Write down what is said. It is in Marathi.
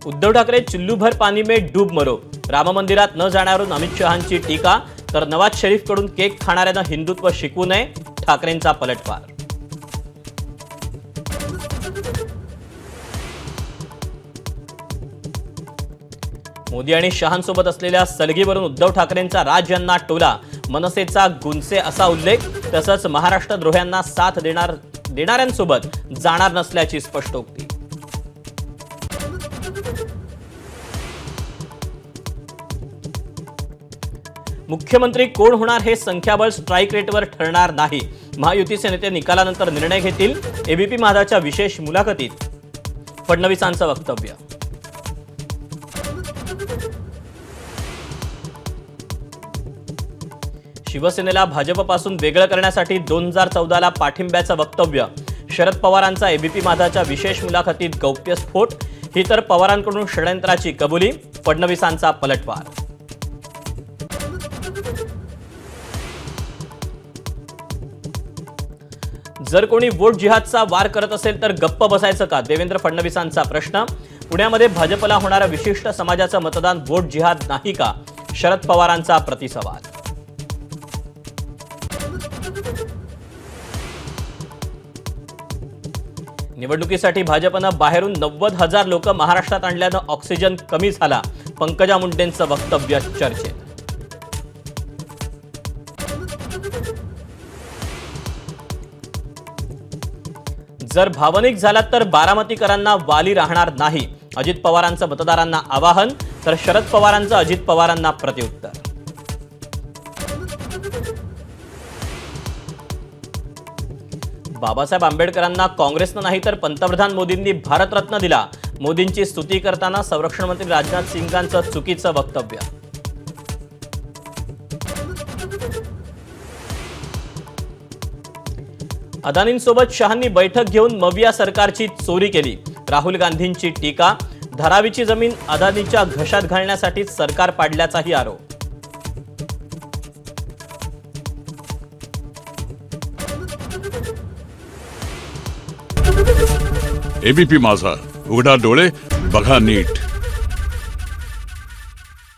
उद्धव ठाकरे चुल्लूभर पानी में डूब मरो. राम मंदिरात न जाण्यावरून अमित शहांची टीका. तर नवाज शरीफकडून केक खाणाऱ्यांना हिंदुत्व शिकवू नये, ठाकरेंचा पलटवार. मोदी आणि शहांसोबत असलेल्या सलगीवरून उद्धव ठाकरेंचा राज यांना टोला. मनसेचा गुंसे असा उल्लेख. तसंच महाराष्ट्रद्रोह्यांना साथ देणाऱ्यांसोबत जाणार नसल्याची स्पष्टोक्ती. मुख्यमंत्री कोण होणार हे संख्याबळ स्ट्राइक रेटवर ठरणार नाही. महायुतीचे नेते निकालानंतर निर्णय घेतील. एबीपी माझाच्या विशेष मुलाखतीत फडणवीसांचं वक्तव्य. शिवसेनेला भाजपपासून वेगळं करण्यासाठी 2014ला पाठिंब्याचं वक्तव्य. शरद पवारांचा एबीपी माझाच्या विशेष मुलाखतीत गौप्यस्फोट. ही तर पवारांकडून षडयंत्राची कबुली. फडणवीसांचा पलटवार. जर कोणी वोट जिहादचा वार करत असेल तर गप्प बसायचं का, देवेंद्र फडणवीसांचा प्रश्न. पुण्यामध्ये भाजपला होणाऱ्या विशिष्ट समाजाचं मतदान वोट जिहाद नाही का, शरद पवारांचा प्रतिसवाल. निवडणुकीसाठी भाजपनं बाहेरून 90,000 लोक महाराष्ट्रात आणल्यानं ऑक्सिजन कमी झाला. पंकजा मुंडेंचं वक्तव्य चर्चेत. जर भावनिक झालात तर बारामतीकरांना वाली राहणार नाही, अजित पवारांचं मतदारांना आवाहन. तर शरद पवारांचं अजित पवारांना प्रत्युत्तर. बाबासाहेब आंबेडकरांना काँग्रेसनं नाही तर पंतप्रधान मोदींनी भारतरत्न दिला. मोदींची स्तुती करताना संरक्षण मंत्री राजनाथ सिंगांचं चुकीचं वक्तव्य. अदानींसोबत शहांनी बैठक घेऊन मविया सरकारची चोरी केली. राहुल गांधींची टीका. धारावीची जमीन अदानीच्या घशात घालण्यासाठी सरकार पाडल्याचाही आरोप. एबीपी माझा, उघडा डोळे बघा नीट.